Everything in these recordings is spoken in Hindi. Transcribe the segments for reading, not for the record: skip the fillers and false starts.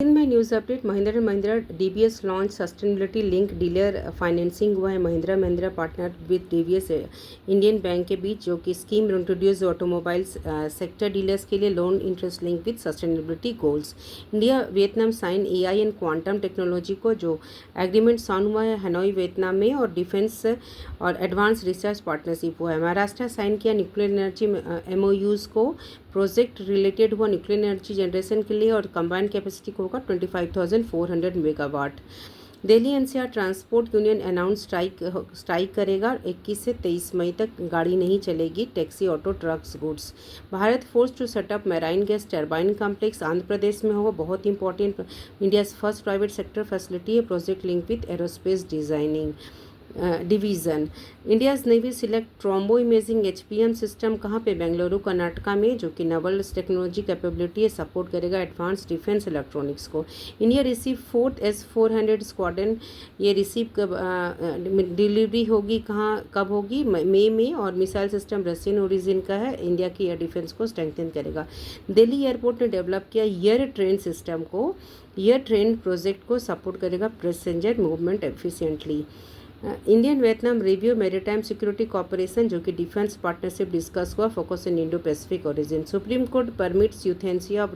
इन में news update Mahindra and Mahindra DBS launch sustainability link dealer financing हुआ है। Mahindra partner with DBS Indian bank के बीच, जो कि scheme introduce automobiles sector dealers के लिए loan interest link with sustainability goals. India Vietnam sign AI and quantum technology को जो एग्रीमेंट साइन हुआ है हनोई वियतनाम में, और डिफेंस और एडवांस रिसर्च पार्टनरशिप हुआ है। महाराष्ट्र साइन किया न्यूक्लियर एनर्जी एमओयूज़ को, प्रोजेक्ट रिलेटेड हुआ न्यूक्लियर एनर्जी जनरेशन के लिए, और कंबाइंड कैपेसिटी को होगा 25,400 megawatt. Delhi NCR transport union announce strike करेगा। 21 से 23 मई तक गाड़ी नहीं चलेगी, taxi, auto, trucks, goods. Bharat Forge to set up marine gas turbine complex Andhra Pradesh में होगा। बहुत important, India's first private sector facility है। Project link with aerospace designing division. India's navy select ट्रोम्बो इमेजिंग एचपीएम सिस्टम कहाँ पे? बेंगलुरु कर्नाटका में, जो कि नवल टेक्नोलॉजी कैपेबिलिटी है, सपोर्ट करेगा एडवांस डिफेंस इलेक्ट्रॉनिक्स को। India receive 4th S-400 squadron. ये रिसीव डिलीवरी होगी कहाँ, कब होगी? मई में, और मिसाइल सिस्टम रशियन ओरिजिन का है। इंडिया की एयर डिफेंस को स्ट्रेंथन करेगा। दिल्ली एयरपोर्ट ने डेवलप किया एयर ट्रेन सिस्टम को, एयर ट्रेन प्रोजेक्ट को सपोर्ट करेगा passenger movement efficiently. Indian Vietnam review maritime security corporation, जो कि डिफेंस पार्टनरशिप डिस्कस हुआ, focus in Indo Pacific origin. Supreme court permits euthanasia of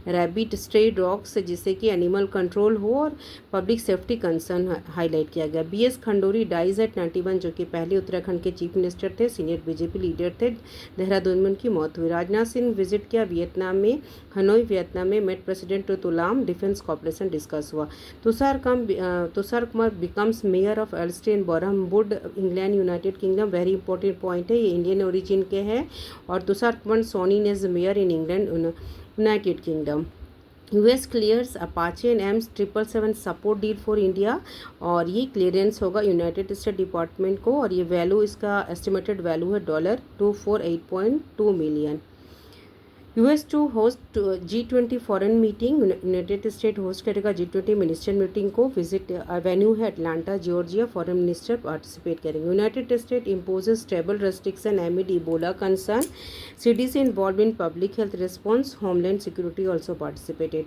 rabbit stray dogs, जिससे कि एनिमल कंट्रोल हो और पब्लिक सेफ्टी कंसर्न हाईलाइट किया गया। बीएस खंडूरी डाइज एट 91, जो कि पहले उत्तराखंड के चीफ मिनिस्टर थे, सीनियर बीजेपी लीडर थे। देहरादून में उनकी मौत हुई। राजनाथ सिंह विजिट किया वियतनाम में, हनोई वियतनाम में, मेट प्रेसिडेंट तुलाम, डिफेंस कॉपरेशन डिस्कस हुआ। Tushar Kumar becomes mayor of Elstree Borehamwood, England, United Kingdom. Very important point है, ये इंडियन ओरिजिन के हैं। और Tushar Kumar Soni as mayor in England, United Kingdom. US clears Apache and M 777 support deal for India, और ये क्लियरेंस होगा यूनाइटेड स्टेट डिपार्टमेंट को, और ये वैल्यू, इसका एस्टिमेटेड वैल्यू है $248.2 million. US to host G20 foreign meeting, United State host करेगा G20 मिनिस्टर मीटिंग को। विजिट वेन्यू है Atlanta Georgia, foreign minister participate करेंगे। United State imposes travel restriction amid Ebola concern, CDC involve in public health response, homeland security also participated.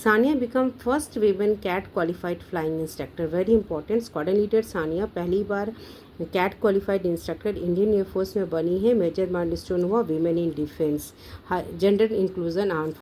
Sania become first women CAT qualified flying instructor, very important. Squadron leader Sania पहली बार CAT qualified instructor Indian air force में बनी है। मेजर माइलस्टोन हुआ women in defence, gender inclusion arm